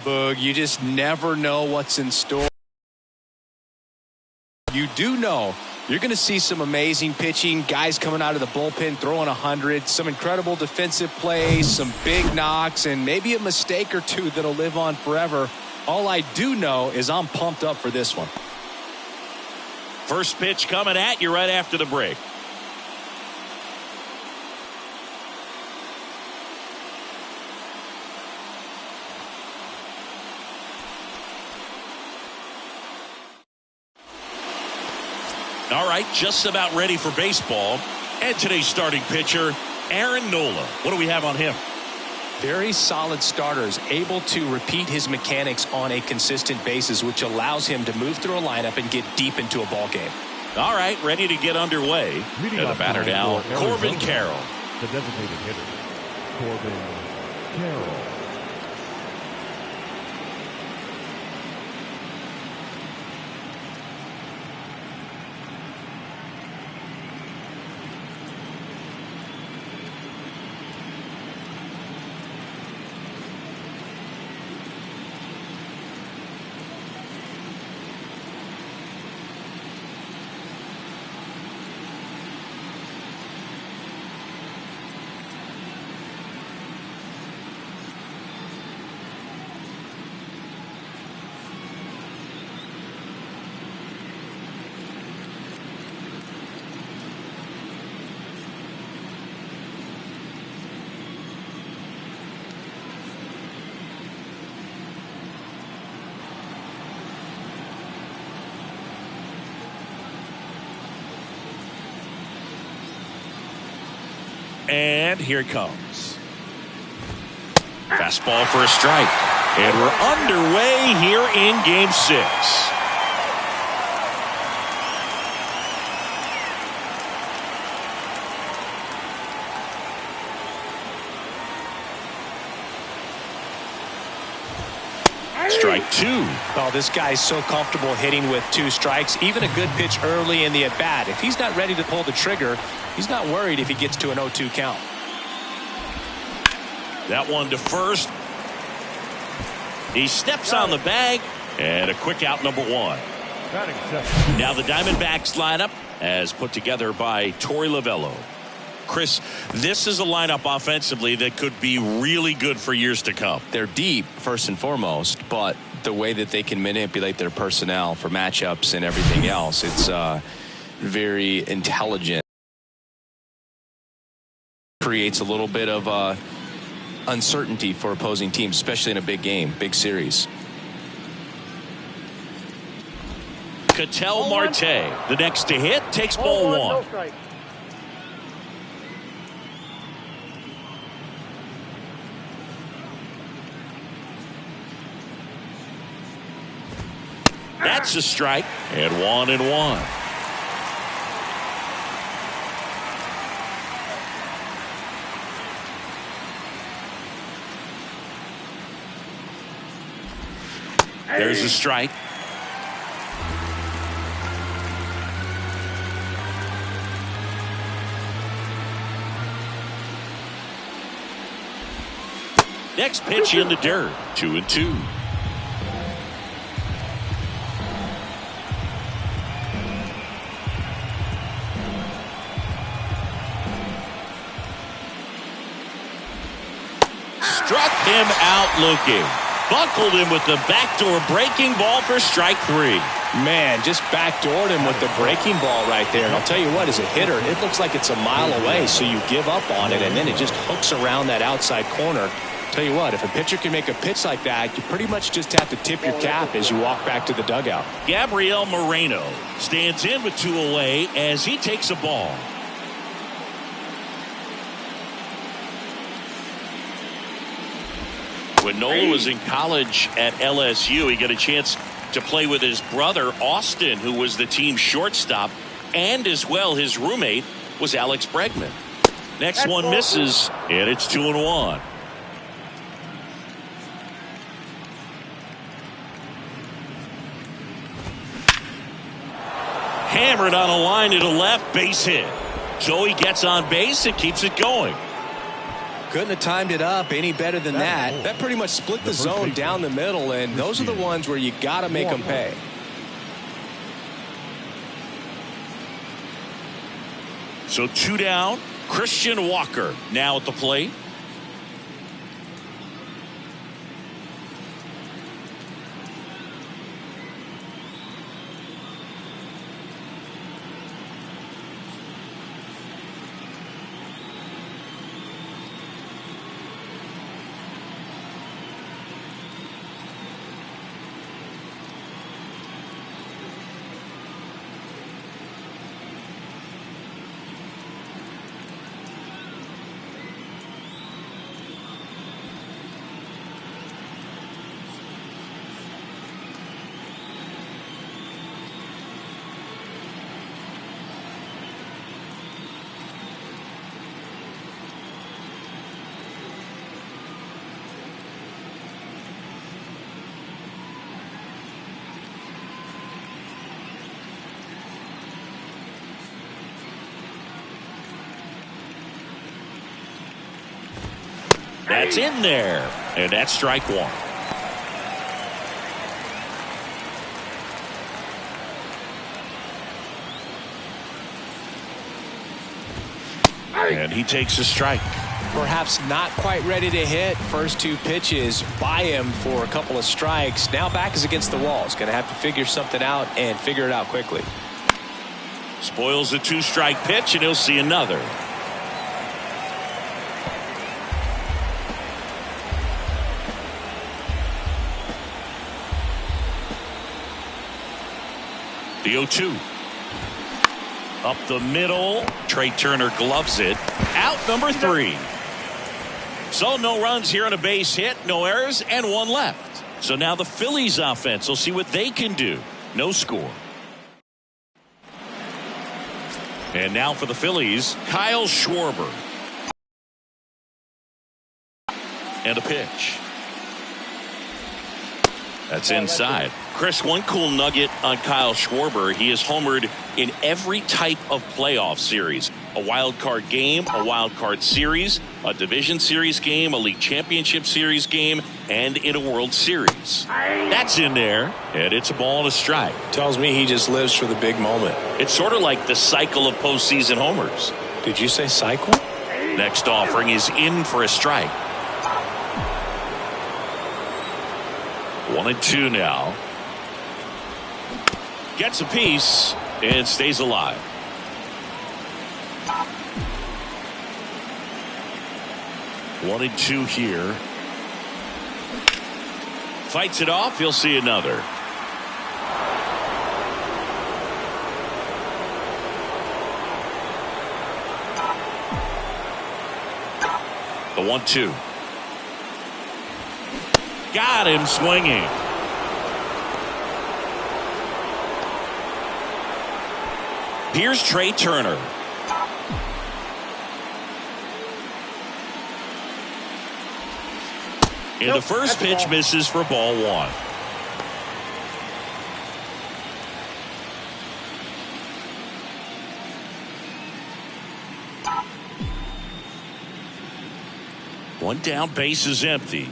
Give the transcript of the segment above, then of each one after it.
Boog, you just never know what's in store. You do know you're going to see some amazing pitching, guys coming out of the bullpen throwing 100, some incredible defensive plays, some big knocks, and maybe a mistake or two that'll live on forever. All I do know is I'm pumped up for this one. First pitch coming at you right after the break. All right, just about ready for baseball. And today's starting pitcher, Aaron Nola. What do we have on him? Very solid starters, able to repeat his mechanics on a consistent basis, which allows him to move through a lineup and get deep into a ball game. All right, ready to get underway. And the batter now, Corbin Carroll. The designated hitter, Corbin Carroll. And here it comes. Fastball for a strike. And we're underway here in Game 6. Strike 2. Oh, this guy's so comfortable hitting with 2 strikes. Even a good pitch early in the at-bat. If he's not ready to pull the trigger, he's not worried if he gets to an 0-2 count. That one to first. He steps on the bag. And a quick out, number 1. Now the Diamondbacks lineup as put together by Torey Lovullo. Chris, this is a lineup offensively that could be really good for years to come. They're deep, first and foremost, but the way that they can manipulate their personnel for matchups and everything else, it's very intelligent. Creates a little bit of uncertainty for opposing teams, especially in a big game, big series. Ketel Marte, the next to hit, takes ball 1. That's a strike, and 1-1. There's a strike. Next pitch in the dirt, 2-2. Struck him out looking. Buckled him with the backdoor breaking ball for strike 3. Man, just backdoored him with the breaking ball right there. And I'll tell you what, as a hitter, it looks like it's a mile away, so you give up on it, and then it just hooks around that outside corner. Tell you what, if a pitcher can make a pitch like that, you pretty much just have to tip your cap as you walk back to the dugout. Gabriel Moreno stands in with 2 away as he takes a ball. When Nola was in college at LSU, he got a chance to play with his brother, Austin, who was the team shortstop, and as well his roommate was Alex Bregman. Next one misses, and it's 2-1. Hammered on a line to the left, base hit. Joey gets on base and keeps it going. Couldn't have timed it up any better than that. That pretty much split the zone down the middle, and those are the ones where you got to make them pay. So 2 down. Christian Walker now at the plate. That's in there, and that's strike 1. And he takes a strike. Perhaps not quite ready to hit. First 2 pitches by him for a couple of strikes. Now back is against the wall. He's going to have to figure something out and figure it out quickly. Spoils the 2-strike pitch, and he'll see another. The 0-2. Up the middle. Trey Turner gloves it. Out number 3. So no runs here on a base hit, no errors, and 1 left. So now the Phillies offense will see what they can do. No score. And now for the Phillies, Kyle Schwarber. And a pitch. That's inside. Chris, one cool nugget on Kyle Schwarber. He has homered in every type of playoff series. A wild card game, a wild card series, a division series game, a league championship series game, and in a World Series. That's in there, and it's a ball and a strike. Tells me he just lives for the big moment. It's sort of like the cycle of postseason homers. Did you say cycle? Next offering is in for a strike. 1-2 now. Gets a piece and stays alive. One and 2 here. Fights it off. He'll see another. The 1-2. Got him swinging. Here's Trey Turner. And the first pitch misses for ball 1. One down, base is empty.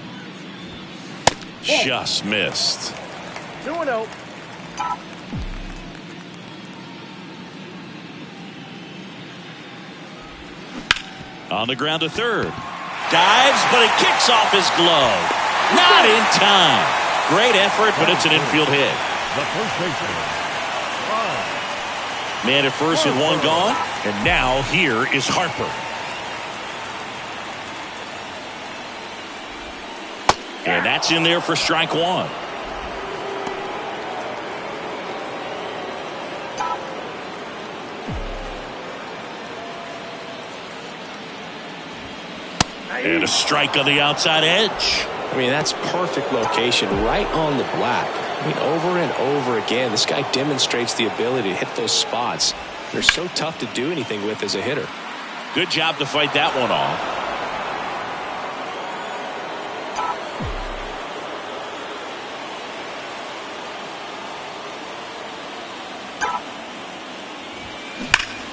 Just missed. 2-0. On the ground to third. Dives, but it kicks off his glove. Not in time. Great effort, but it's an infield hit. The first baseman. Man at first with 1 gone. And now here is Harper. And that's in there for strike 1. And a strike on the outside edge. I mean, that's perfect location, right on the black. I mean, over and over again, this guy demonstrates the ability to hit those spots. They're so tough to do anything with as a hitter. Good job to fight that one off.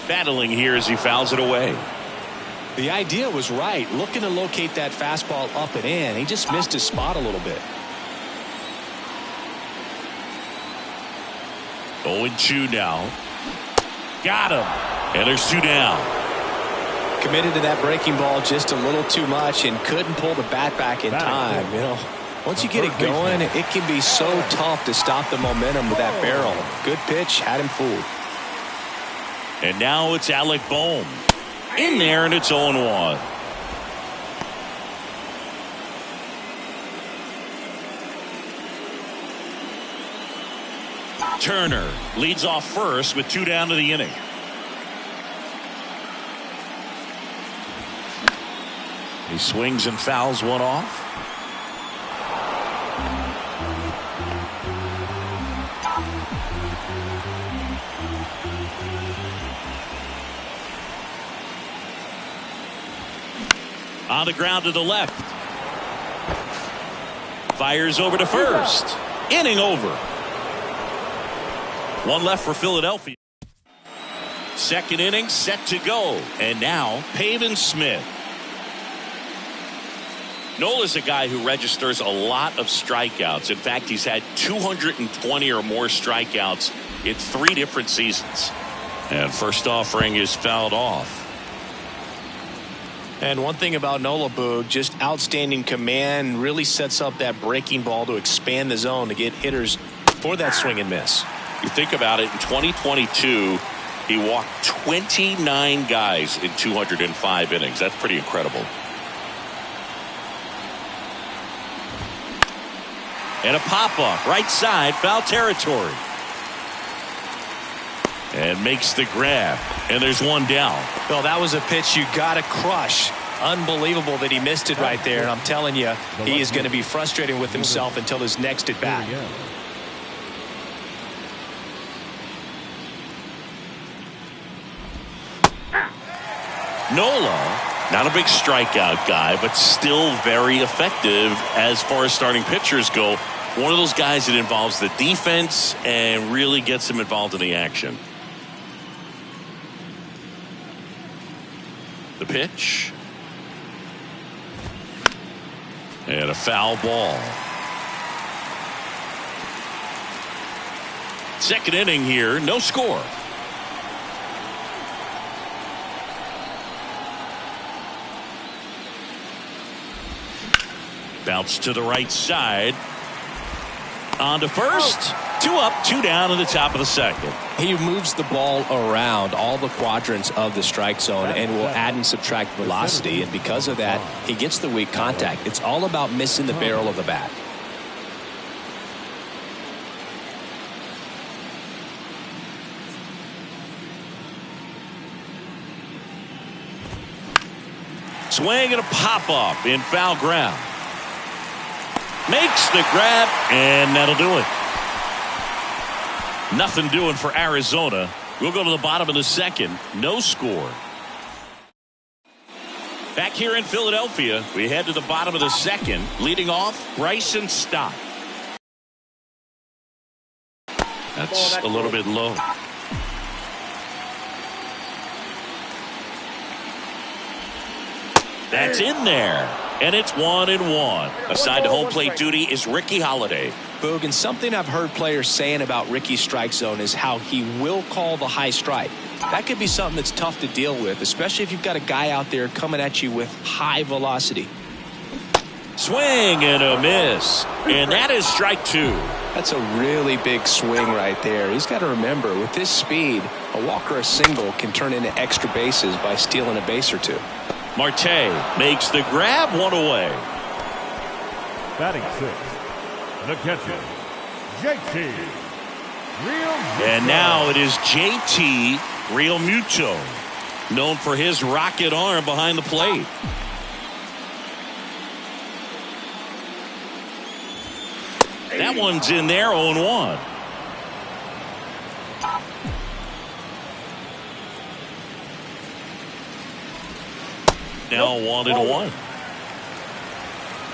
Battling here as he fouls it away. The idea was right. Looking to locate that fastball up and in. He just missed his spot a little bit. 0-2 now. Got him. And there's 2 down. Committed to that breaking ball just a little too much and couldn't pull the bat back in time. You know, once you get it going, it can be so tough to stop the momentum with that barrel. Good pitch, had him fooled. And now it's Alec Bohm. In there, and it's 0-1. Turner leads off first with 2 down to the inning. He swings and fouls one off. On the ground to the left. Fires over to first. Inning over. 1 left for Philadelphia. Second inning set to go. And now Pavin Smith. Nola's a guy who registers a lot of strikeouts. In fact, he's had 220 or more strikeouts in 3 different seasons. And first offering is fouled off. And one thing about Nola, Boog, just outstanding command, really sets up that breaking ball to expand the zone to get hitters for that swing and miss. You think about it, in 2022, he walked 29 guys in 205 innings. That's pretty incredible. And a pop-up, right side, foul territory. And makes the grab. And there's 1 down. Well, that was a pitch you got to crush. Unbelievable that he missed it right there. And I'm telling you, he is going to be frustrated with himself until his next at bat. Nola, not a big strikeout guy, but still very effective as far as starting pitchers go. One of those guys that involves the defense and really gets them involved in the action. The pitch. And a foul ball. Second inning here, no score. Bounce to the right side. On to first. 2 up, 2 down in the top of the second. He moves the ball around all the quadrants of the strike zone and will add and subtract velocity. And because of that, he gets the weak contact. It's all about missing the barrel of the bat. Swing and a pop-up in foul ground. Makes the grab, and that'll do it. Nothing doing for Arizona. We'll go to the bottom of the second. No score. Back here in Philadelphia, we head to the bottom of the second. Leading off, Bryson Stott. That's a little bit low. That's in there. And it's 1-1. Assigned to home plate duty is Ricky Holiday. Boog, and something I've heard players saying about Ricky's strike zone is how he will call the high strike. That could be something that's tough to deal with, especially if you've got a guy out there coming at you with high velocity. Swing and a miss. And that is strike 2. That's a really big swing right there. He's got to remember, with this speed, a walk or a single can turn into extra bases by stealing a base or 2. Marte makes the grab, 1 away. Batting 6, the catcher, JT Realmuto. And now it is JT Realmuto, known for his rocket arm behind the plate. That one's in there, 0-1. Now 1-1.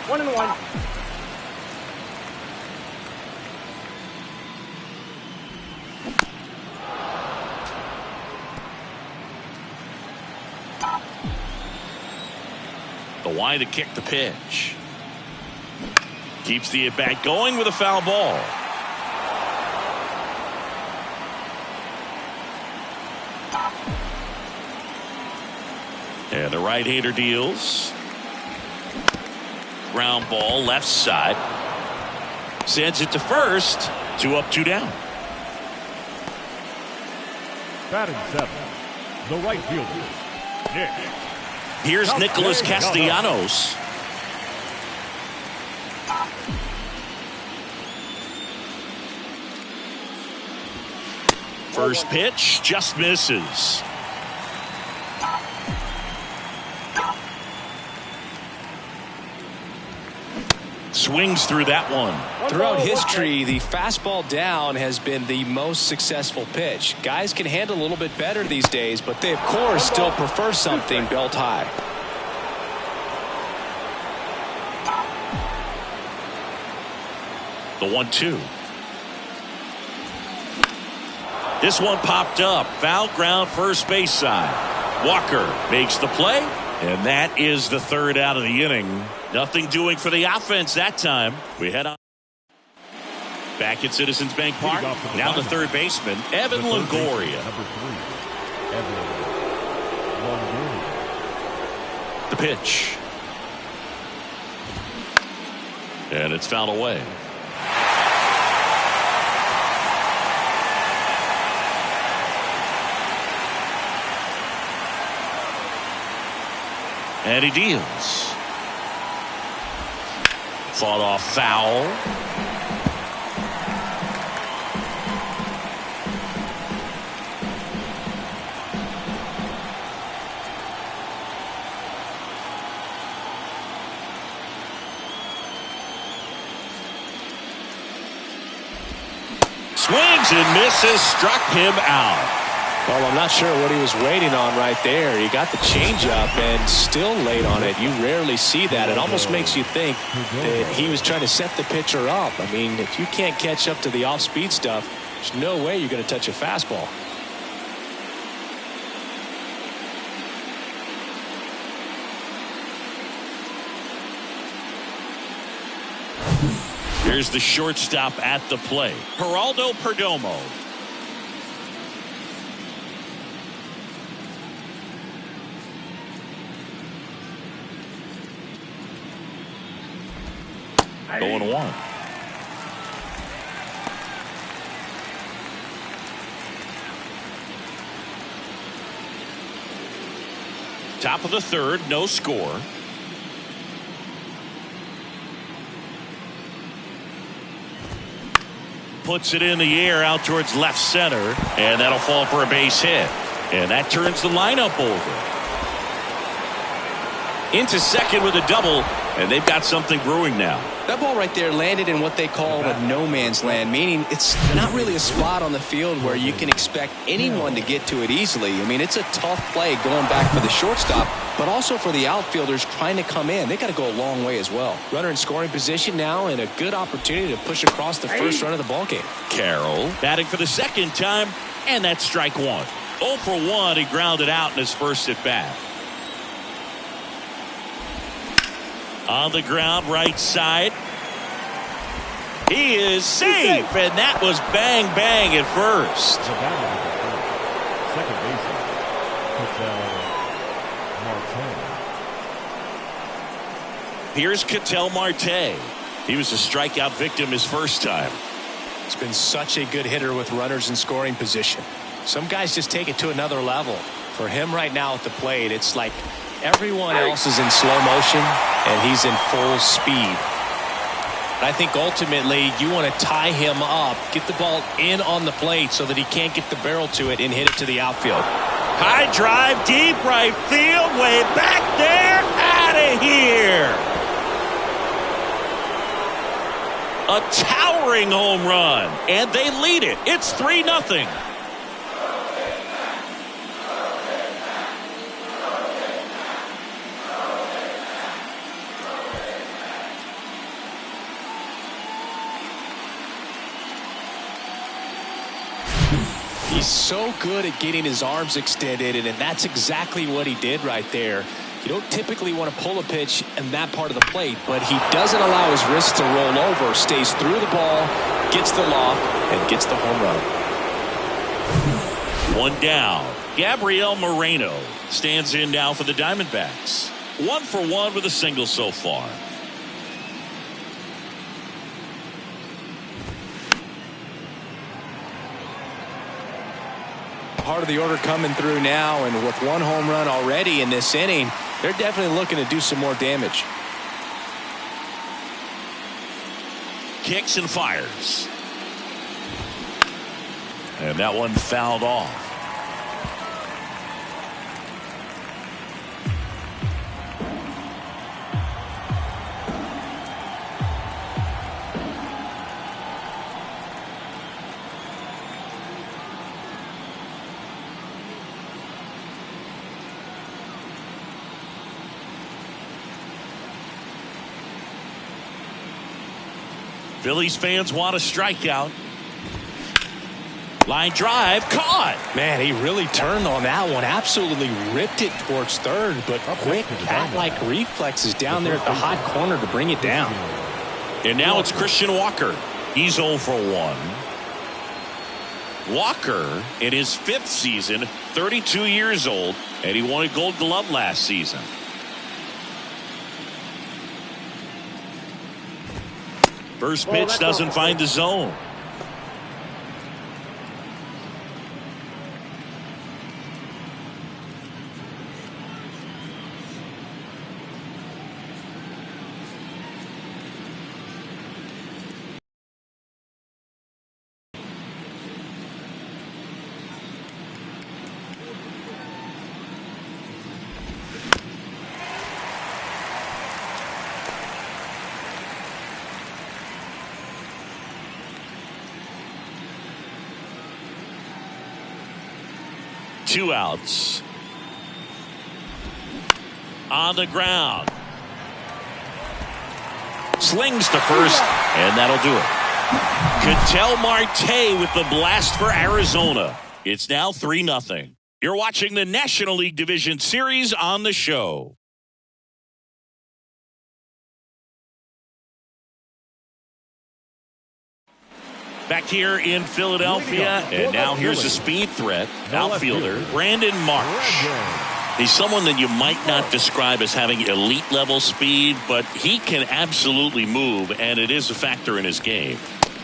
1-1. why to kick the pitch. Keeps the at-bat going with a foul ball. And the right-hander deals. Ground ball left side. Sends it to first. 2 up, 2 down. Batting 7, the right fielder, Nick. Here's Nicholas Castellanos. First pitch just misses. Swings through that one. Throughout history, the fastball down has been the most successful pitch. Guys can handle a little bit better these days, but they, of course, still prefer something belt high. The 1-2. This one popped up. Foul ground, first base side. Walker makes the play, and that is the third out of the inning. Nothing doing for the offense that time. We head on back at Citizens Bank Park. Now the third baseman, Evan Longoria. Number 3, Evan Longoria. The pitch. And it's fouled away. And he deals. Fought off foul. Swings and misses, struck him out. Well, I'm not sure what he was waiting on right there. He got the changeup and still late on it. You rarely see that. It almost makes you think that he was trying to set the pitcher up. I mean, if you can't catch up to the off-speed stuff, there's no way you're going to touch a fastball. Here's the shortstop at the plate, Geraldo Perdomo. Going 1. Top of the third, no score. Puts it in the air out towards left center, and that'll fall for a base hit. And that turns the lineup over. Into second with a double, and they've got something brewing now. That ball right there landed in what they call a no man's land, meaning it's not really a spot on the field where you can expect anyone to get to it easily. I mean, it's a tough play going back for the shortstop, but also for the outfielders trying to come in. They got to go a long way as well. Runner in scoring position now, and a good opportunity to push across the first run of the ball game. Carroll batting for the second time, and that's strike 1. 0 for 1. He grounded out in his first at bat. On the ground, right side. He is safe, and that was bang, bang at first. Second baseman, Here's Ketel Marte. He was a strikeout victim his first time. He's been such a good hitter with runners in scoring position. Some guys just take it to another level. For him right now at the plate, it's like everyone else is in slow motion and he's in full speed. I think ultimately you want to tie him up, get the ball in on the plate so that he can't get the barrel to it and hit it to the outfield. High drive, deep right field, way back there, out of here. A towering home run, and they lead it. It's 3-0. He's so good at getting his arms extended, and that's exactly what he did right there. You don't typically want to pull a pitch in that part of the plate, but he doesn't allow his wrist to roll over, stays through the ball, gets the loft, and gets the home run. One down. Gabriel Moreno stands in now for the Diamondbacks. 1 for 1 with a single so far. Part of the order coming through now, and with 1 home run already in this inning, they're definitely looking to do some more damage. Kicks and fires. And that one fouled off. Phillies fans want a strikeout. Line drive, caught. Man, he really turned on that one. Absolutely ripped it towards third, but quick cat-like reflexes down there at the hot corner to bring it down. And now it's Christian Walker. He's 0 for 1. Walker, in his 5th season, 32 years old, and he won a Gold Glove last season. First pitch doesn't find the zone. Two outs. On the ground. Slings to first, and that'll do it. Ketel Marte with the blast for Arizona. It's now 3-0. You're watching the National League Division Series on the show. Back here in Philadelphia, and now here's a speed threat. Outfielder Brandon Marsh. He's someone that you might not describe as having elite level speed, but he can absolutely move, and it is a factor in his game.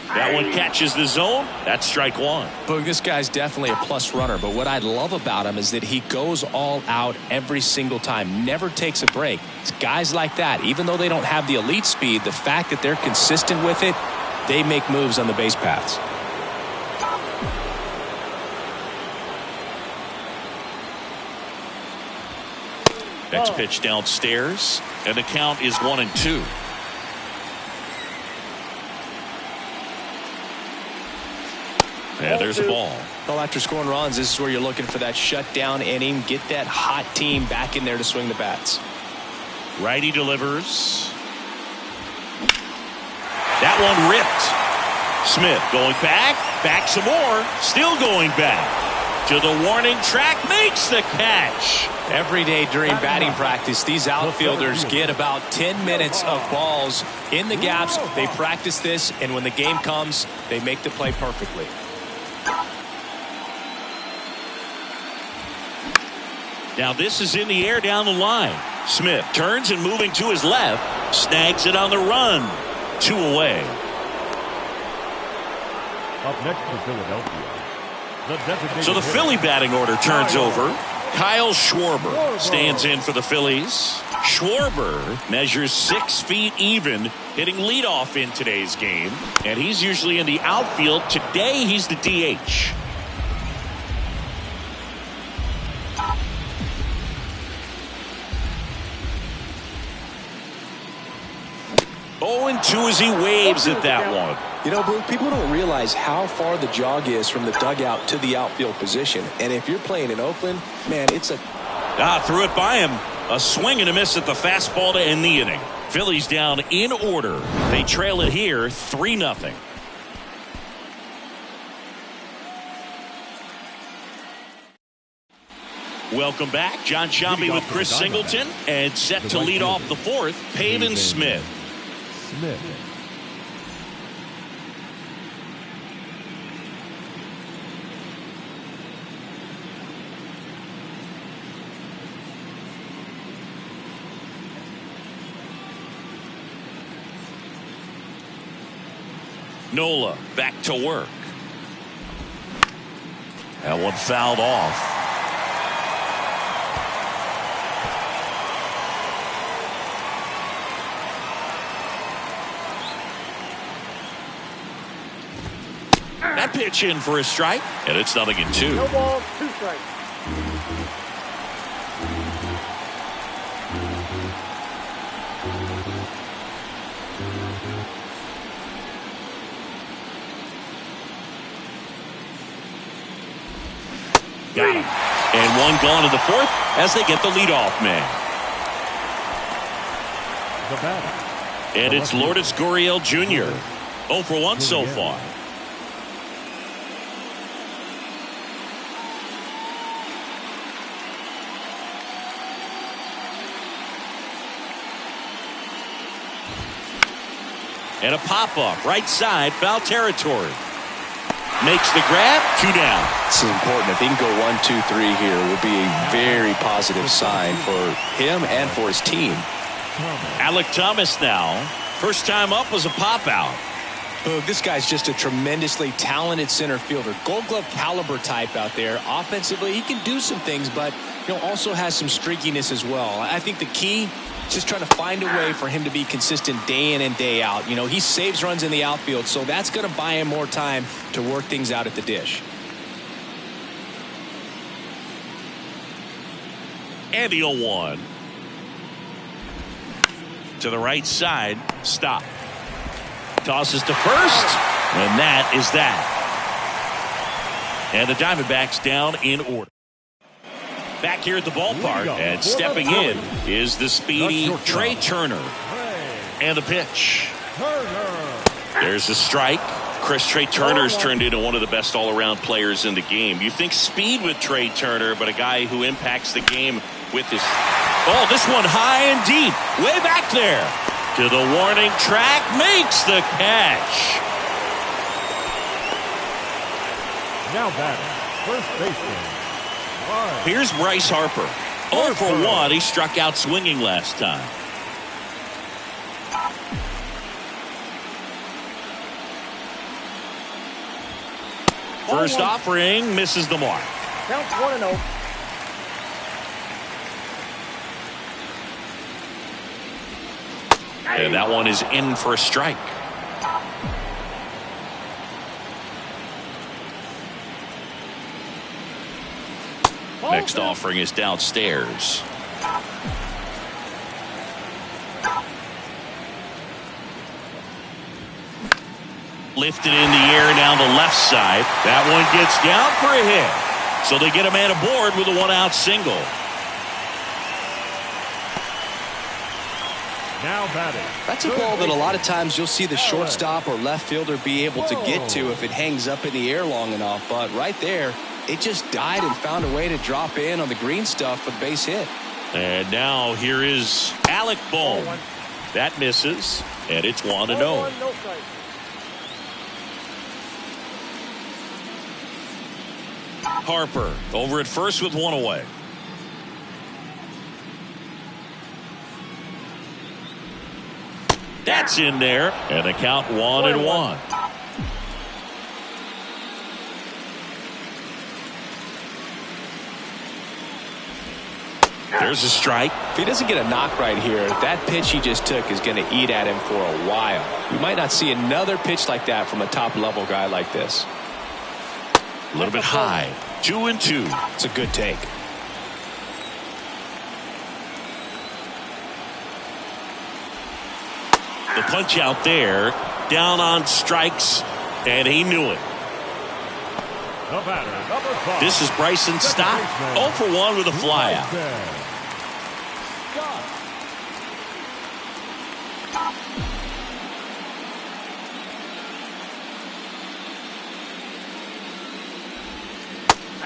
That one catches the zone. That's strike one. But this guy's definitely a plus runner, but what I love about him is that he goes all out every single time, never takes a break. It's guys like that, even though they don't have the elite speed, the fact that they're consistent with it, they make moves on the base paths. Next pitch downstairs, and the count is 1-2. And there's a ball. Well, after scoring runs, this is where you're looking for that shutdown inning. Get that hot team back in there to swing the bats. Righty delivers. That one ripped. Smith going back some more, still going back to the warning track, makes the catch. Every day during batting practice, these outfielders get about 10 minutes of balls in the gaps. They practice this, and when the game comes, they make the play perfectly. Now this is in the air down the line. Smith turns and moving to his left, snags it on the run. 2 away. Up next for Philadelphia. So the Philly batting order turns over. Kyle Schwarber stands in for the Phillies. Schwarber measures 6 feet even, hitting leadoff in today's game, and he's usually in the outfield. Today he's the DH. And 2 as he waves at that one. You know, Blue, people don't realize how far the jog is from the dugout to the outfield position. And if you're playing in Oakland, man, it's a... Threw it by him. A swing and a miss at the fastball to end the inning. Phillies down in order. They trail it here 3-0. Welcome back. John Shambi with Chris Singleton, and set to lead off the fourth, Pavin Smith. Nola back to work. That one fouled off. That pitch in for a strike, and it's 0-2. No ball, 2 strikes. Got him. And one gone in the fourth as they get the leadoff man. The batter. And it's Lourdes Gurriel Jr. 0 for 1 so far. And a pop-up, right side, foul territory. Makes the grab, 2 down. This is important. If he can go 1, 2, 3 here, it will be a very positive sign for him and for his team. Alec Thomas now. First time up was a pop-out. This guy's just a tremendously talented center fielder. Gold Glove caliber type out there. Offensively, he can do some things, but also has some streakiness as well. I think the key, just trying to find a way for him to be consistent day in and day out. He saves runs in the outfield, so that's going to buy him more time to work things out at the dish. And the 0-1. To the right side, stop. Tosses to first, and that is that. And the Diamondbacks down in order. Back here at the ballpark, and stepping in is the speedy Trey Turner. And the pitch. There's a strike. Trey Turner's turned into one of the best all-around players in the game. You think speed with Trey Turner, but a guy who impacts the game with his... Oh, this one high and deep. Way back there. To the warning track. Makes the catch. Now batting, first baseman. Here's Bryce Harper. 0 for 1. He struck out swinging last time. First offering misses the mark. Counts 1-0. And that one is in for a strike. Next offering is downstairs. Lifted in the air down the left side. That one gets down for a hit. So they get a man aboard with a 1-out single. Now batting. That's a ball that a lot of times you'll see the shortstop or left fielder be able to get to if it hangs up in the air long enough. But right there, it just died and found a way to drop in on the green stuff for the base hit. And now here is Alec Bohm. That misses, and it's 1-0. No strike. Harper over at first with one away. That's in there, and the count 1-1. There's a strike. If he doesn't get a knock right here, that pitch he just took is going to eat at him for a while. You might not see another pitch like that from a top-level guy like this. A little bit high. 2-2. It's a good take. The punch out there, down on strikes, and he knew it. The batter, number 5. This is Bryson Stott, 0 for 1 with a flyout.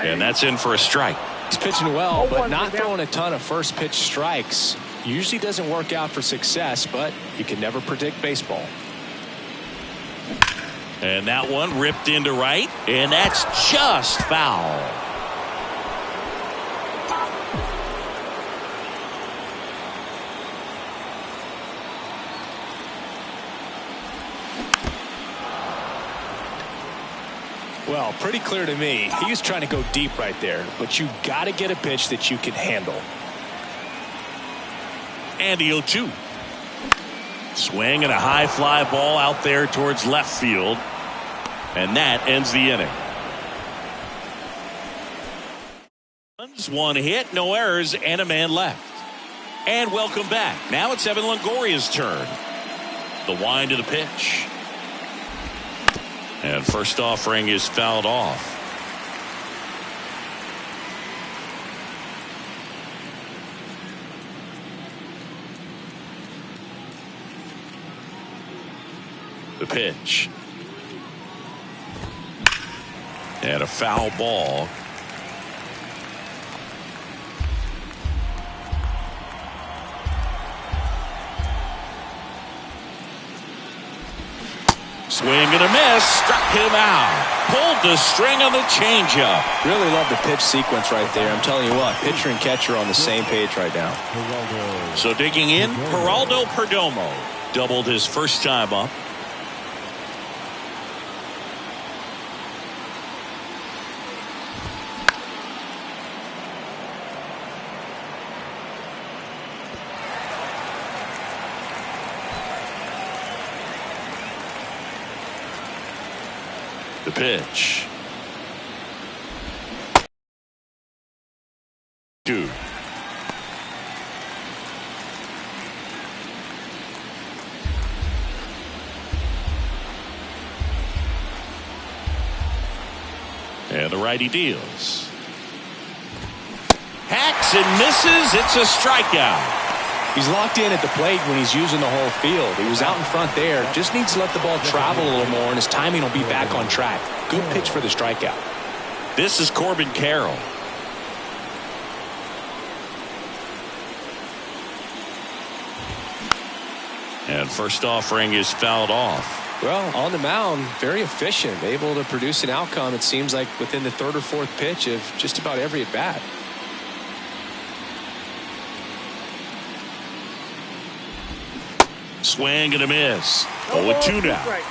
And that's in for a strike. He's pitching well, but not throwing a ton of first pitch strikes. Usually doesn't work out for success, but you can never predict baseball. And that one ripped into right, and that's just foul. Well, pretty clear to me. He was trying to go deep right there, but you got to get a pitch that you can handle. And the 0-2. Swing and a high fly ball out there towards left field. And that ends the inning. One hit, no errors, and a man left. And welcome back. Now it's Evan Longoria's turn. The wind of the pitch. And first offering is fouled off. The pitch. And a foul ball. Swing and a miss. Struck him out. Pulled the string on the changeup. Really love the pitch sequence right there. I'm telling you what, pitcher and catcher are on the same page right now. So digging in, Geraldo Perdomo doubled his first time up. The pitch. 2. And the righty deals. Hacks and misses. It's a strikeout. He's locked in at the plate when he's using the whole field. He was out in front there. Just needs to let the ball travel a little more, and his timing will be back on track. Good pitch for the strikeout. This is Corbin Carroll. And first offering is fouled off. Well, on the mound, very efficient, able to produce an outcome, it seems like, within the third or fourth pitch of just about every at-bat. Swing and a miss. 0-2 now.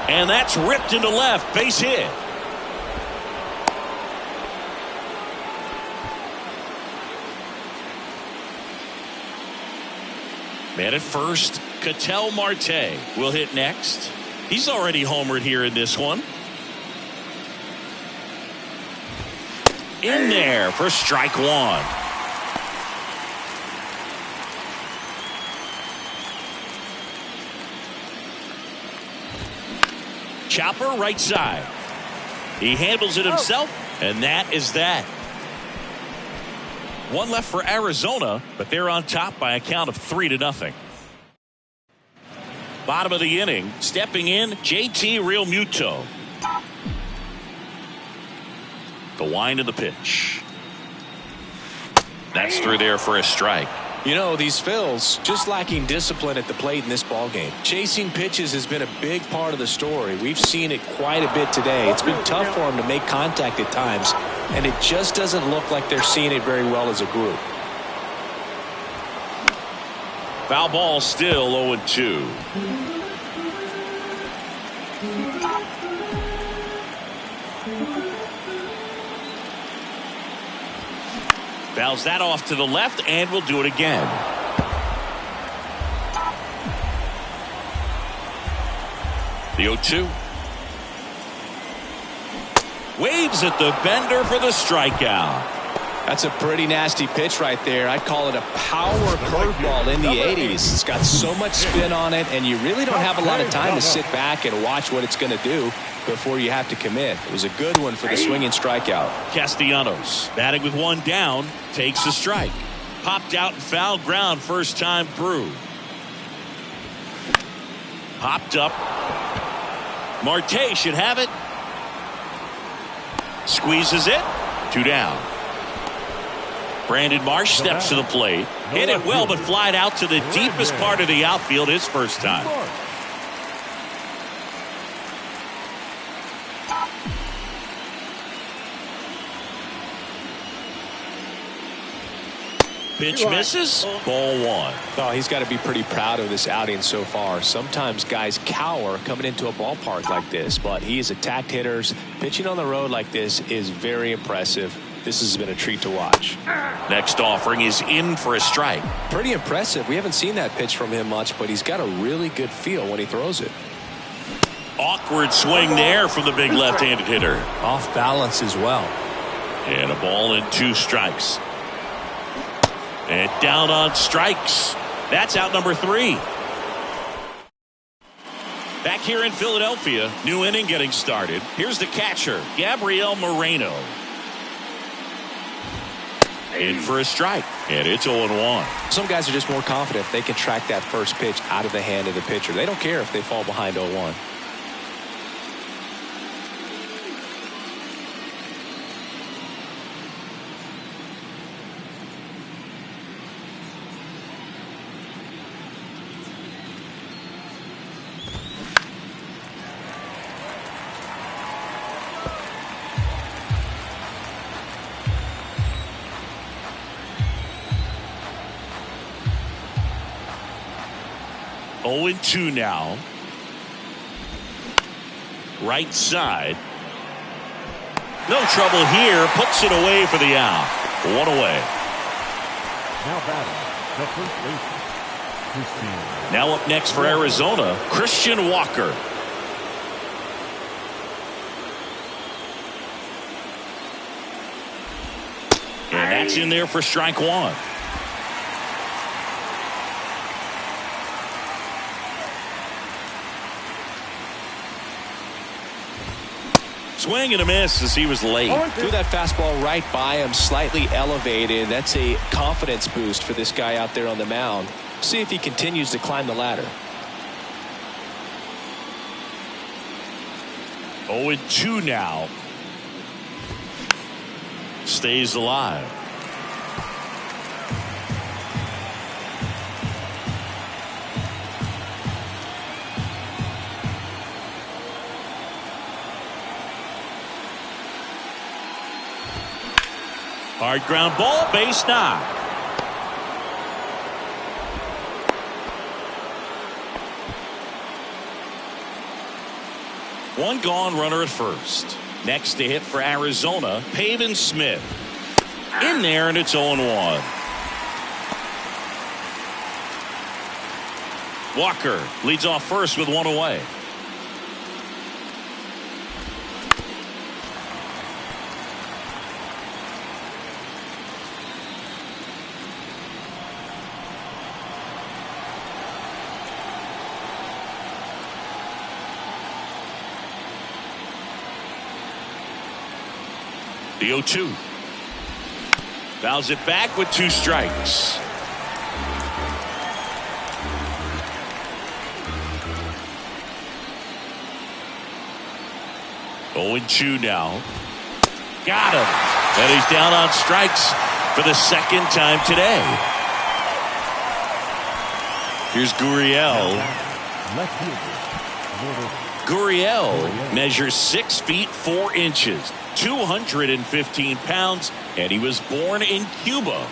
And that's ripped into left. Base hit. Man at first, Ketel Marte will hit next. He's already homered here in this one. In there for strike one. Chopper right side. He handles it himself, and that is that. One left for Arizona, but they're on top by a count of 3-0. Bottom of the inning, stepping in, JT Realmuto. The wind of the pitch. That's through there for a strike. You know, these Phils just lacking discipline at the plate in this ballgame. Chasing pitches has been a big part of the story. We've seen it quite a bit today. It's been tough for them to make contact at times, and it just doesn't look like they're seeing it very well as a group. Foul ball still 0-2. Fouls that off to the left, and we'll do it again. The 0-2. Waves at the bender for the strikeout. That's a pretty nasty pitch right there. I'd call it a power curveball in the 80s. It's got so much spin on it, and you really don't have a lot of time to sit back and watch what it's going to do before you have to commit. It was a good one for the swinging strikeout. Castellanos batting with one down, takes a strike. Popped out and foul ground first time through. Popped up. Marte should have it. Squeezes it. 2 down. Brandon Marsh steps to the plate. Hit it well, but flied out to the deepest part of the outfield his first time. Pitch misses. Ball 1. Oh, he's got to be pretty proud of this outing so far. Sometimes guys cower coming into a ballpark like this, but he has attacked hitters. Pitching on the road like this is very impressive. This has been a treat to watch. Next offering is in for a strike. Pretty impressive. We haven't seen that pitch from him much, but he's got a really good feel when he throws it. Awkward swing there from the big left-handed hitter. Off balance as well. And a ball and 2 strikes. And down on strikes. That's out number 3. Back here in Philadelphia, new inning getting started. Here's the catcher, Gabriel Moreno. In for a strike, and it's 0-1. Some guys are just more confident if they can track that first pitch out of the hand of the pitcher. They don't care if they fall behind 0-1. Oh, 0-2 now. Right side. No trouble here. Puts it away for the out. 1 away. Now batting, the first baseman, Christian. Now up next for Arizona, Christian Walker. And that's in there for strike 1. Swing and a miss as he was late. Threw that fastball right by him, slightly elevated. That's a confidence boost for this guy out there on the mound. See if he continues to climb the ladder. 0-2 now. Stays alive. Hard ground ball, base knock. One gone, runner at first. Next to hit for Arizona, Pavin Smith. In there, and it's 0-1. Walker leads off first with 1 away. The 0-2. Fouls it back with 2 strikes. Oh, 0-2 now. Got him. And he's down on strikes for the second time today. Here's Gurriel. Left fielder. Gurriel measures 6 feet 4 inches. 215 pounds, and he was born in Cuba.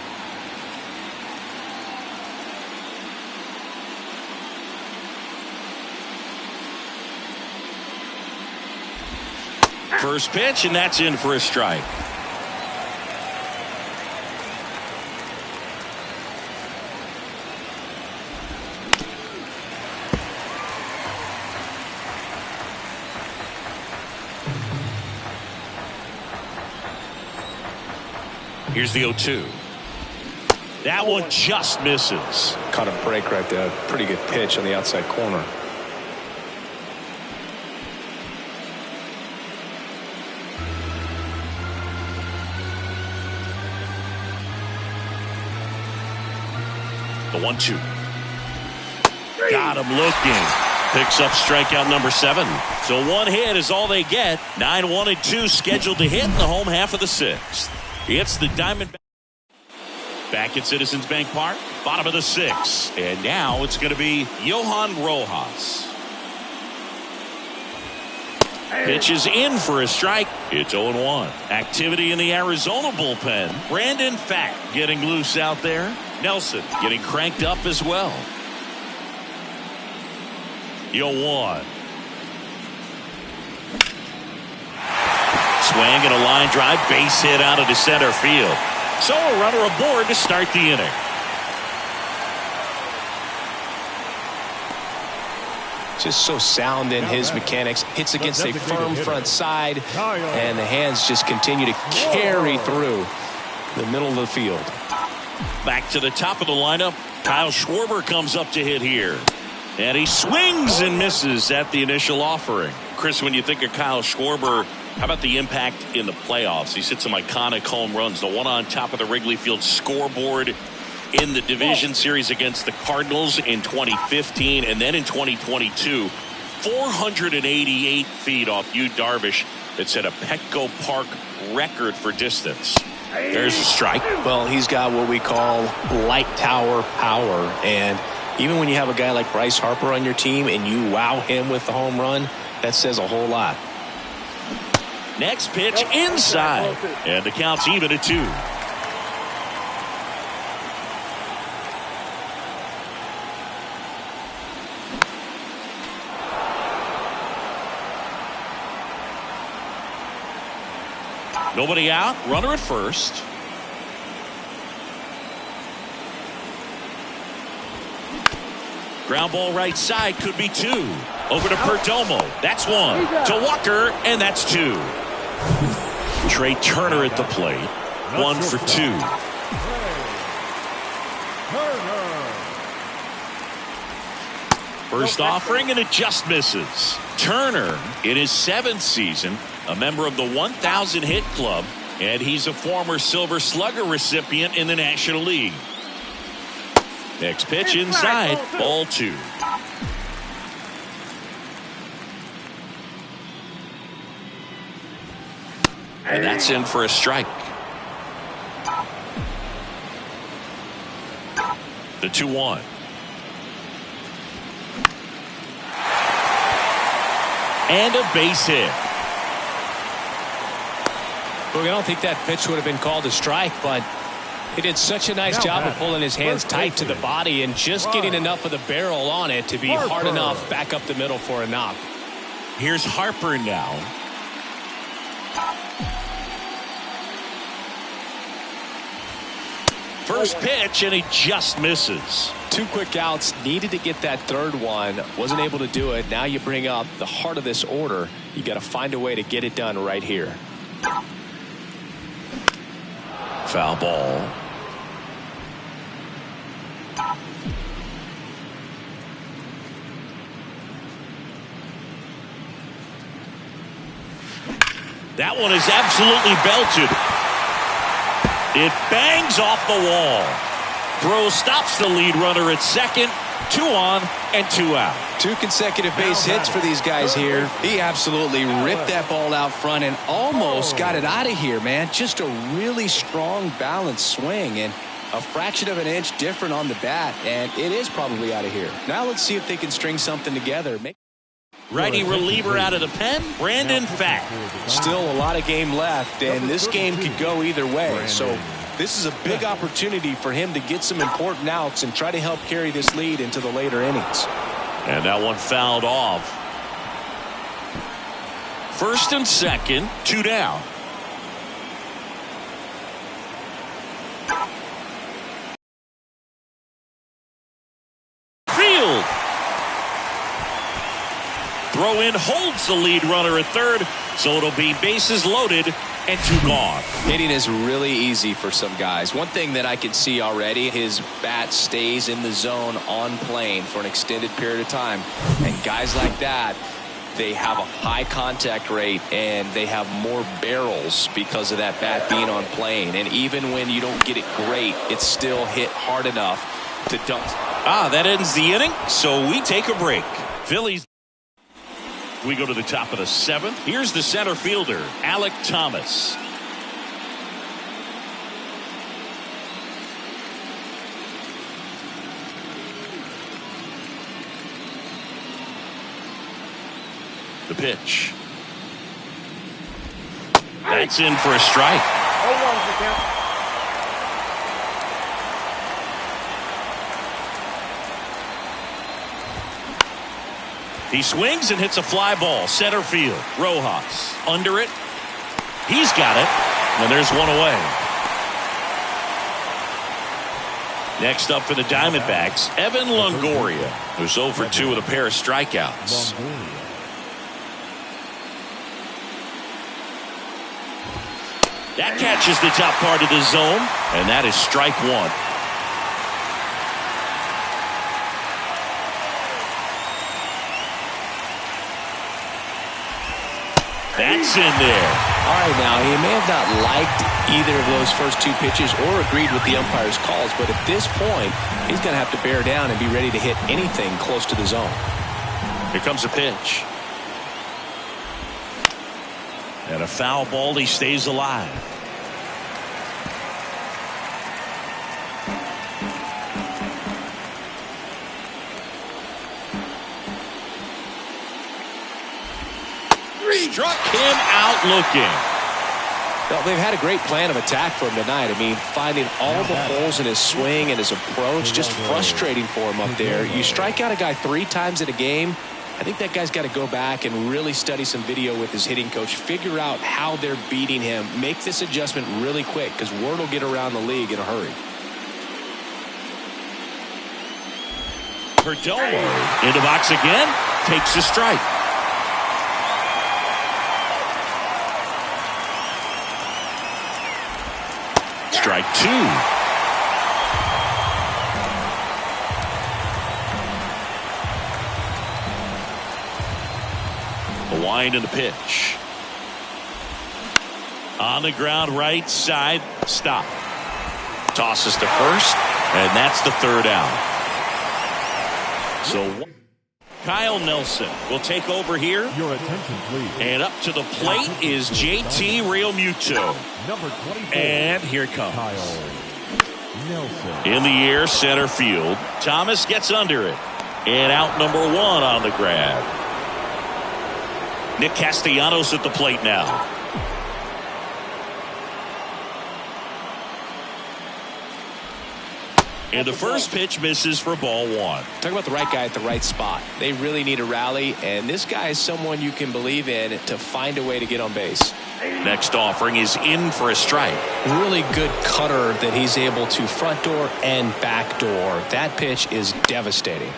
First pitch, and that's in for a strike. Here's the 0-2. That one just misses. Caught a break right there. Pretty good pitch on the outside corner. The 1-2. Got him looking. Picks up strikeout number 7. So 1 hit is all they get. 9-1-2 scheduled to hit in the home half of the 6th. It's the Diamondbacks back at Citizens Bank Park, bottom of the 6th. And now it's going to be Johan Rojas. Pitch is in for a strike. It's 0-1. Activity in the Arizona bullpen. Brandon Pfaadt getting loose out there. Nelson getting cranked up as well. 0-1. Swing and a line drive, base hit out into center field. So a runner aboard to start the inning. Just so sound in his mechanics. Hits against a firm front side, and the hands just continue to carry through the middle of the field. Back to the top of the lineup. Kyle Schwarber comes up to hit here. And he swings and misses at the initial offering. Chris, when you think of Kyle Schwarber, how about the impact in the playoffs? He's hit some iconic home runs. The one on top of the Wrigley Field scoreboard in the division series against the Cardinals in 2015. And then in 2022, 488 feet off Yu Darvish that set a Petco Park record for distance. There's a strike. Well, he's got what we call light tower power. And even when you have a guy like Bryce Harper on your team and you wow him with the home run, that says a whole lot. Next pitch inside. And the count's even at 2. Nobody out. Runner at first. Ground ball right side, could be 2. Over to Perdomo. That's 1. To Walker, and that's 2. Trey Turner at the plate. 1 for 2. First offering, and it just misses. Turner, in his 7th season, a member of the 1,000 hit club, and he's a former Silver Slugger recipient in the National League. Next pitch inside, ball 2. And that's in for a strike. The 2-1. And a base hit. Look, I don't think that pitch would have been called a strike, but he did such a nice job of pulling his hands tight to the body and just getting enough of the barrel on it to be hard enough back up the middle for a knock. Here's Harper now. First pitch, and he just misses. 2 quick outs, needed to get that 3rd one, wasn't able to do it. Now you bring up the heart of this order. You got to find a way to get it done right here. Foul ball. That one is absolutely belted. It bangs off the wall. Throw stops the lead runner at second. 2 on and 2 out. 2 consecutive base hits for these guys here. He absolutely ripped that ball out front and almost got it out of here, man. Just a really strong, balanced swing, and a fraction of an inch different on the bat, and it is probably out of here. Now let's see if they can string something together. Righty reliever out of the pen, Brandon Pfaadt. Still a lot of game left, and this game could go either way. So this is a big opportunity for him to get some important outs and try to help carry this lead into the later innings. And that one fouled off. First and second, 2 down. Field. Throw in holds the lead runner at third, so it'll be bases loaded and 2 gone. Hitting is really easy for some guys. One thing that I can see already, his bat stays in the zone on plane for an extended period of time. And guys like that, they have a high contact rate and they have more barrels because of that bat being on plane. And even when you don't get it great, it's still hit hard enough to dump. That ends the inning, so we take a break. Phillies. We go to the top of the 7th. Here's the center fielder, Alek Thomas. The pitch. That's in for a strike. 0-1's the count. He swings and hits a fly ball. Center field. Rojas. Under it. He's got it. And there's one away. Next up for the Diamondbacks, Evan Longoria, who's 0 for 2 with a pair of strikeouts. That catches the top part of the zone, and that is strike 1. That's in there. All right, now, he may have not liked either of those first 2 pitches or agreed with the umpire's calls, but at this point, he's going to have to bear down and be ready to hit anything close to the zone. Here comes a pitch. And a foul ball, he stays alive. Struck him out looking. Well, they've had a great plan of attack for him tonight. I mean, finding all the holes in his swing and his approach, just frustrating for him up there. You strike out a guy 3 times in a game, I think that guy's got to go back and really study some video with his hitting coach, figure out how they're beating him, make this adjustment really quick, because word will get around the league in a hurry. Perdomo in the box again, takes a strike. Strike 2. The wind and the pitch. On the ground, right side, stop. Tosses to first, and that's the 3rd out. So Kyle Nelson will take over here. Your attention, please. And up to the plate is JT Realmuto. Number 24. And here it comes. Kyle Nelson. In the air, center field. Thomas gets under it. And out number 1 on the grab. Nick Castellanos at the plate now. And the first pitch misses for ball 1. Talk about the right guy at the right spot. They really need a rally, and this guy is someone you can believe in to find a way to get on base. Next offering is in for a strike. Really good cutter that he's able to front door and back door. That pitch is devastating.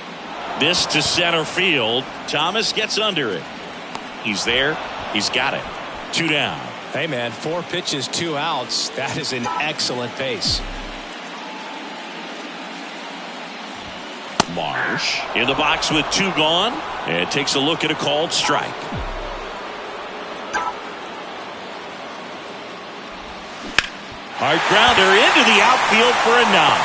This to center field. Thomas gets under it. He's there. He's got it. 2 down. Hey, man, 4 pitches, 2 outs. That is an excellent pace. Marsh in the box with 2 gone, and takes a look at a called strike. Hard grounder into the outfield for a knock.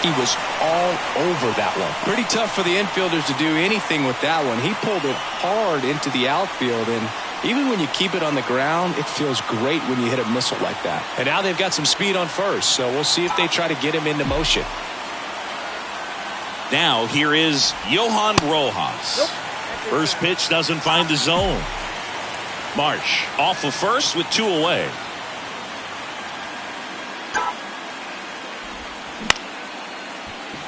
He was all over that one. Pretty tough for the infielders to do anything with that one. He pulled it hard into the outfield, and even when you keep it on the ground, it feels great when you hit a missile like that. And now they've got some speed on first, so we'll see if they try to get him into motion. Now here is Johan Rojas. First pitch doesn't find the zone. Marsh off of first with 2 away.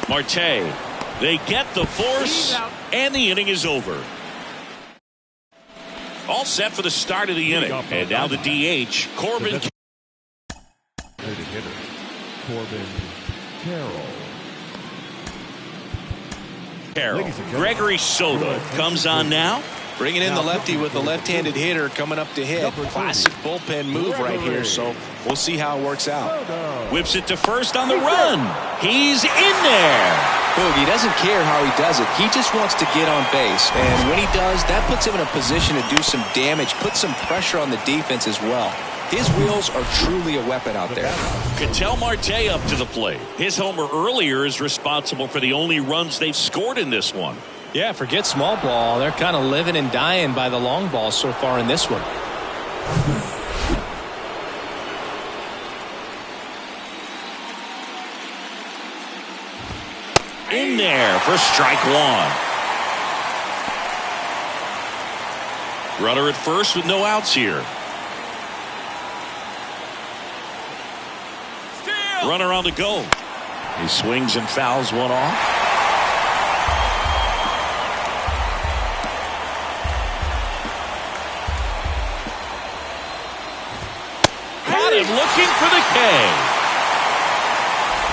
Marte, they get the force, and the inning is over. All set for the start of the inning. And now the DH, Corbin. Hitter, Corbin Carroll. Gregory Soto comes on now. Bringing in the lefty with the left-handed hitter coming up to hit. Classic bullpen move right here, so we'll see how it works out. Whips it to first on the run. He's in there. Boogie doesn't care how he does it. He just wants to get on base. And when he does, that puts him in a position to do some damage, put some pressure on the defense as well. His wheels are truly a weapon out there. Ketel Marte up to the plate. His homer earlier is responsible for the only runs they've scored in this one. Yeah, forget small ball. They're kind of living and dying by the long ball so far in this one. In there for strike one. Runner at first with no outs here. Runner on the go. He swings and fouls one off. Got him looking for the K.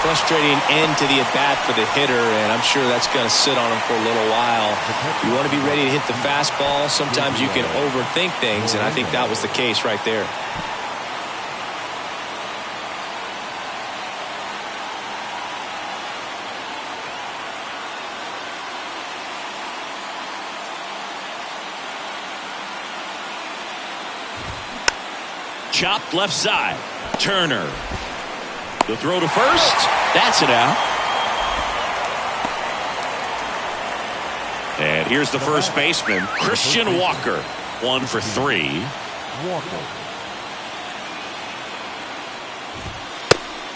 Frustrating end to the at-bat for the hitter, and I'm sure that's going to sit on him for a little while. You want to be ready to hit the fastball. Sometimes you can overthink things, and I think that was the case right there. Chopped left side. Turner. The throw to first. That's it out. And here's the first baseman, Christian Walker. 1 for 3. Walker.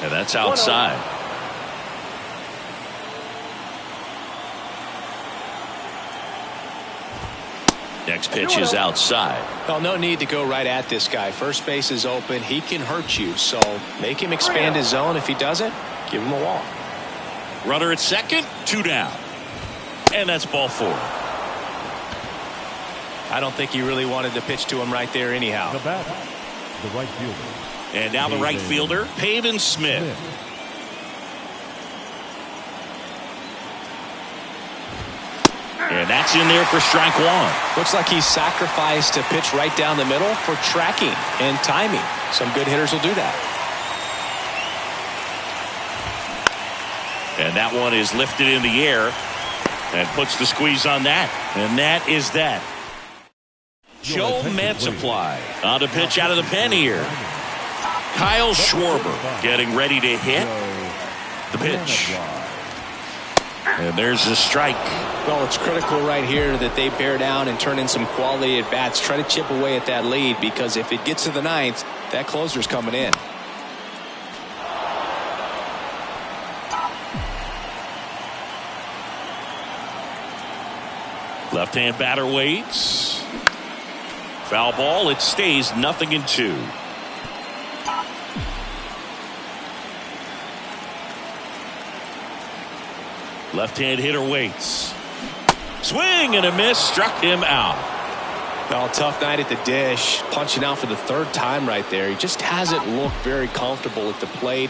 And that's outside. Next pitch is outside. Well, no need to go right at this guy. First base is open. He can hurt you, so make him expand his zone. If he doesn't, give him a walk. Runner at second, 2 down. And that's ball 4. I don't think he really wanted to pitch to him right there anyhow. The batter, the right fielder. And now the right fielder, Pavin Smith. And that's in there for strike one. Looks like he's sacrificed a pitch right down the middle for tracking and timing. Some good hitters will do that. And that one is lifted in the air and puts the squeeze on that. And that is that. Joe Mantiply on a pitch out of the pen here. Kyle Schwarber getting ready to hit the pitch. And there's the strike. Well, it's critical right here that they bear down and turn in some quality at bats. Try to chip away at that lead, because if it gets to the ninth, that closer's coming in. Left-hand batter waits. Foul ball. It stays 0-2. Left-hand hitter waits. Swing and a miss. Struck him out. Well, tough night at the dish. Punching out for the 3rd time right there. He just hasn't looked very comfortable at the plate.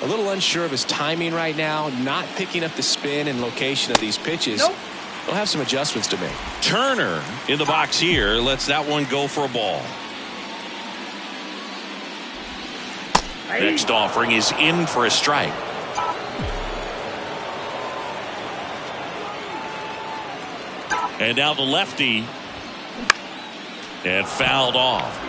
A little unsure of his timing right now. Not picking up the spin and location of these pitches. Nope. He'll have some adjustments to make. Turner in the box here. Lets that one go for a ball. Next offering is in for a strike. And now the lefty. And fouled off.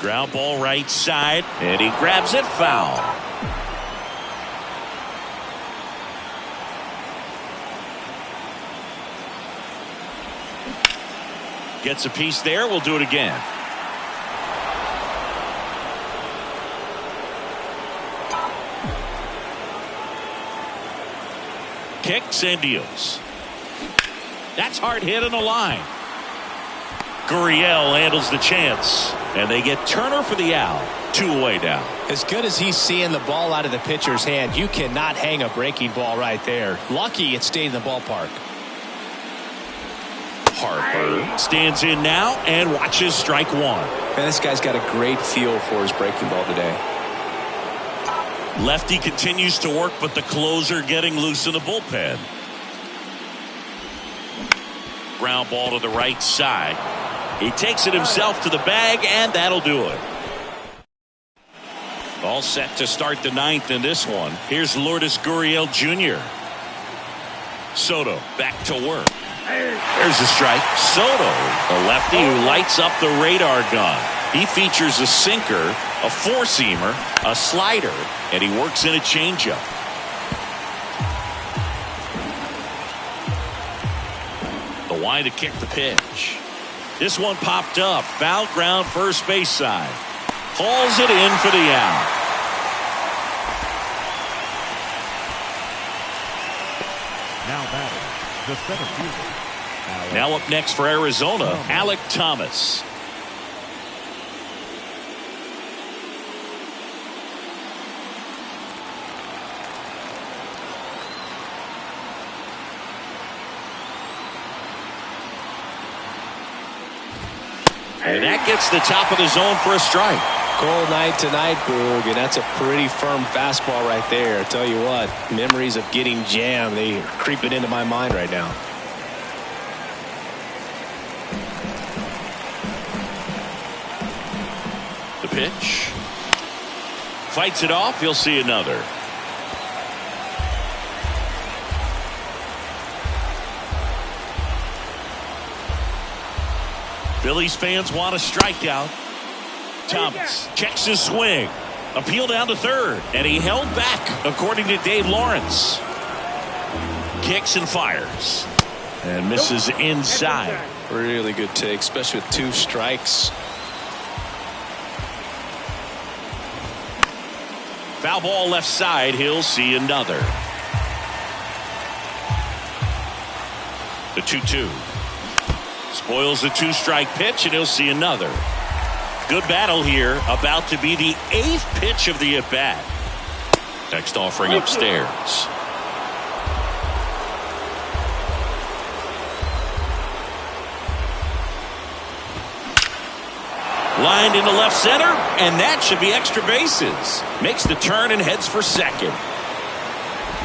Ground ball right side. And he grabs it foul. Gets a piece there. We'll do it again. Kicks and deals. That's hard hit on the line. Gurriel handles the chance. And they get Turner for the out. 2 away now. As good as he's seeing the ball out of the pitcher's hand, you cannot hang a breaking ball right there. Lucky it stayed in the ballpark. Harper stands in now and watches strike one. Man, this guy's got a great feel for his breaking ball today. Lefty continues to work, but the closer getting loose in the bullpen. Ground ball to the right side. He takes it himself to the bag, and that'll do it. All set to start the 9th in this one. Here's Lourdes Gurriel Jr. Soto back to work. There's a strike. Soto, the lefty who lights up the radar gun. He features a sinker, a four-seamer, a slider, and he works in a changeup. The wind to kick the pitch. This one popped up. Foul ground first base side. Hauls it in for the out. Now batting, the center fielder. Now up next for Arizona, Alek Thomas. And that gets the top of the zone for a strike. Cold night tonight, Boog, and that's a pretty firm fastball right there. I tell you what, memories of getting jammed, they are creeping into my mind right now. The pitch. Fights it off. He'll see another. Phillies fans want a strikeout. Thomas checks his swing. Appeal down to third. And he held back, according to Dave Lawrence. Kicks and fires. And misses inside. Really good take, especially with 2 strikes. Foul ball left side. He'll see another. The 2-2. Spoils the 2-strike pitch, and he'll see another. Good battle here. About to be the 8th pitch of the at-bat. Next offering upstairs. Lined into left center, and that should be extra bases. Makes the turn and heads for second.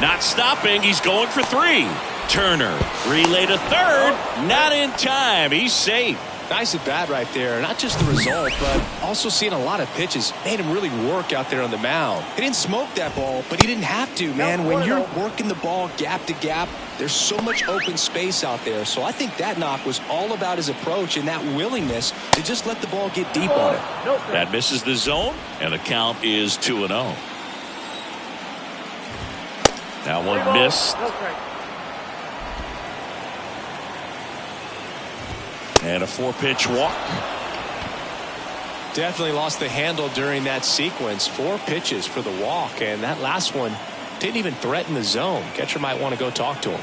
Not stopping. He's going for 3. Turner, relay to third, not in time. He's safe. Nice at bat right there. Not just the result, but also seeing a lot of pitches made him really work out there on the mound. He didn't smoke that ball, but he didn't have to, man. When you're working the ball gap to gap, there's so much open space out there. So I think that knock was all about his approach and that willingness to just let the ball get deep on it. That misses the zone, and the count is 2-0. Now one missed. And a 4-pitch walk. Definitely lost the handle during that sequence. 4 pitches for the walk, and that last one didn't even threaten the zone. Catcher might want to go talk to him.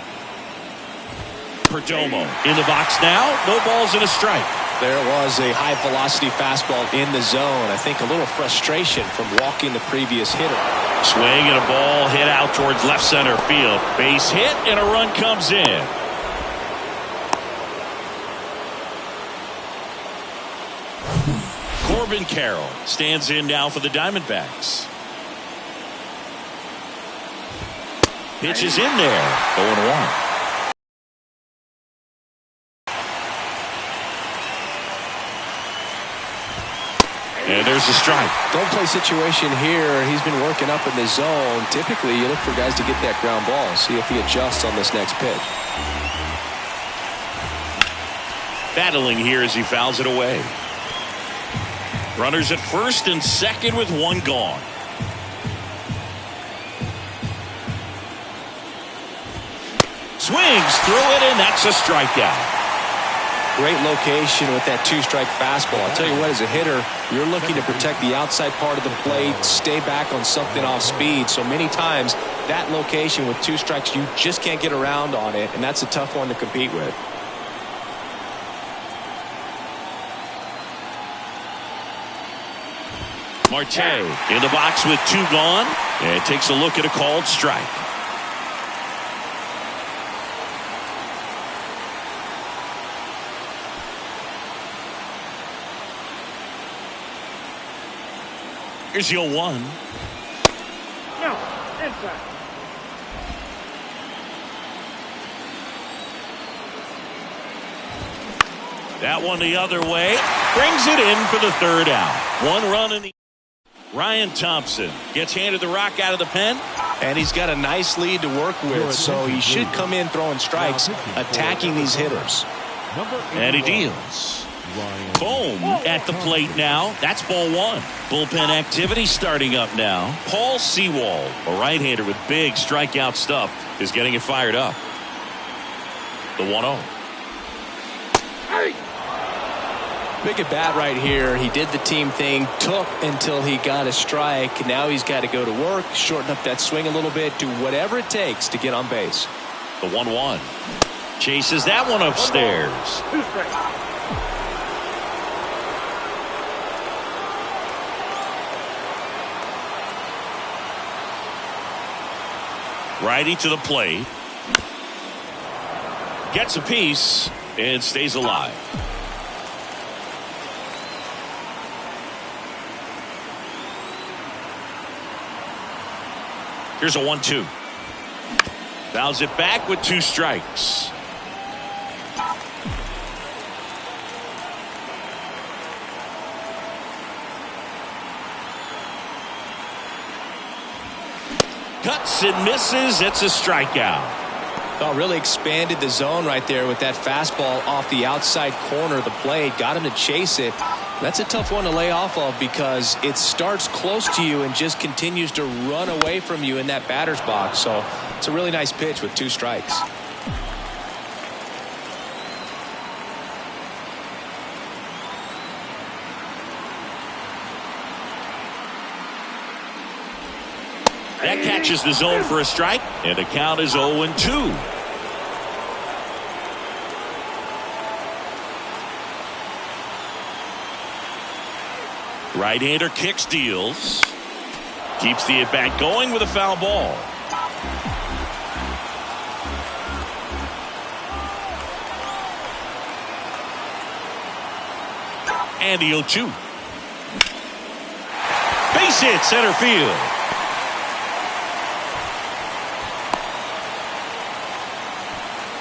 Perdomo in the box now. No balls and a strike. There was a high velocity fastball in the zone. I think a little frustration from walking the previous hitter. Swing and a ball hit out towards left center field. Base hit and a run comes in. Corbin Carroll stands in now for the Diamondbacks. Pitch is in there. 0-1. And there's a strike. Don't play situation here. He's been working up in the zone. Typically, you look for guys to get that ground ball. See if he adjusts on this next pitch. Battling here as he fouls it away. Runners at first and second with 1 gone. Swings through it, and that's a strikeout. Great location with that 2-strike fastball. I'll tell you what, as a hitter, you're looking to protect the outside part of the plate, stay back on something off speed. So many times, that location with 2 strikes, you just can't get around on it, and that's a tough one to compete with. Marte in the box with 2 gone, and takes a look at a called strike. Here's the 0-1. No, inside. That one the other way. Brings it in for the 3rd out. 1 run in the... Ryan Thompson gets handed the rock out of the pen. And he's got a nice lead to work with, so he should come in throwing strikes, attacking these hitters. And he deals. Boom at the plate now. That's ball one. Bullpen activity starting up now. Paul Sewald, a right-hander with big strikeout stuff, is getting it fired up. The 1-0. Big at bat right here. He did the team thing, took until he got a strike. Now he's got to go to work, shorten up that swing a little bit, do whatever it takes to get on base. The 1-1. Chases that one upstairs. 2 strikes. Righty to the plate. Gets a piece and stays alive. Here's a 1-2. Fouls it back with 2 strikes. Cuts and misses. It's a strikeout. Oh, really expanded the zone right there with that fastball off the outside corner of the plate. Got him to chase it. That's a tough one to lay off of because it starts close to you and just continues to run away from you in that batter's box. So it's a really nice pitch with 2 strikes. That catches the zone for a strike, and the count is 0-2. Right-hander kicks, deals. Keeps the at-bat going with a foul ball. And the 0-2. Base hit, center field.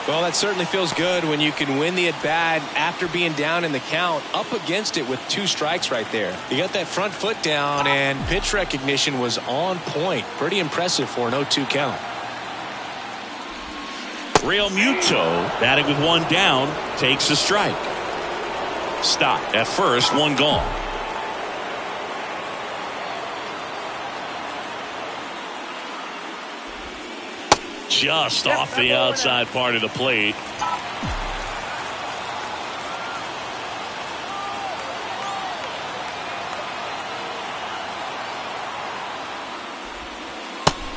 Well, that certainly feels good when you can win the at-bat after being down in the count, up against it with 2 strikes right there. You got that front foot down, and pitch recognition was on point. Pretty impressive for an 0-2 count. Real Muto, batting with 1 down, takes a strike. Stop at first, 1 gone. Just off the outside part of the plate.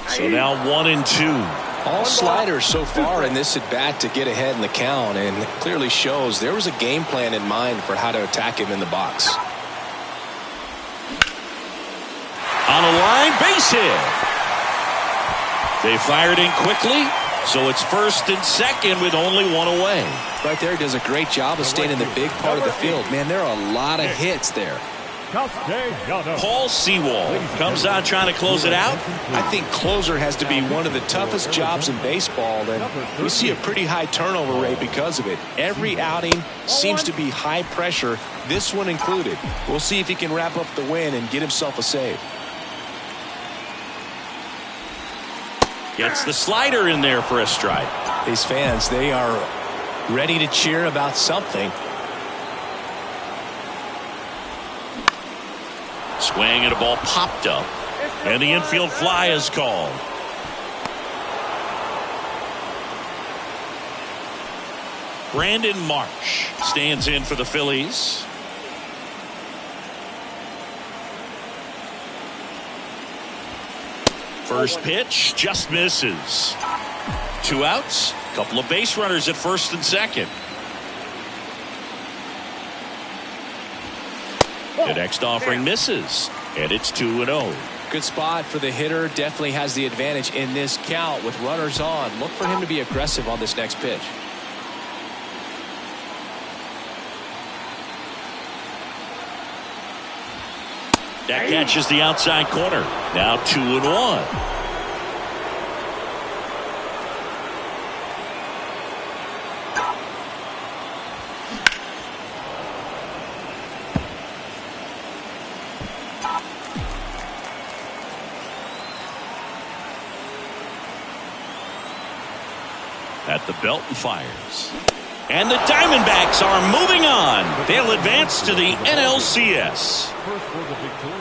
So now 1-2. All sliders so far in this at-bat to get ahead in the count, and it clearly shows there was a game plan in mind for how to attack him in the box. On a line, base hit. They fired in quickly, so it's first and second with only 1 away. Right there, does a great job of staying in the big part of the field. Man, there are a lot of hits there. Paul Sewald comes out trying to close it out. I think closer has to be one of the toughest jobs in baseball, and we see a pretty high turnover rate because of it. Every outing seems to be high pressure, this one included. We'll see if he can wrap up the win and get himself a save. Gets the slider in there for a strike. These fans, they are ready to cheer about something. Swing and a ball popped up, and the infield fly is called. Brandon Marsh stands in for the Phillies. First pitch just misses. 2 outs, couple of base runners at first and second. The next offering misses, and it's 2-0. Good spot for the hitter. Definitely has the advantage in this count with runners on. Look for him to be aggressive on this next pitch. That catches the outside corner. Now 2-1. At the belt and fires. And the Diamondbacks are moving on. They'll advance to the NLCS. First for the victorious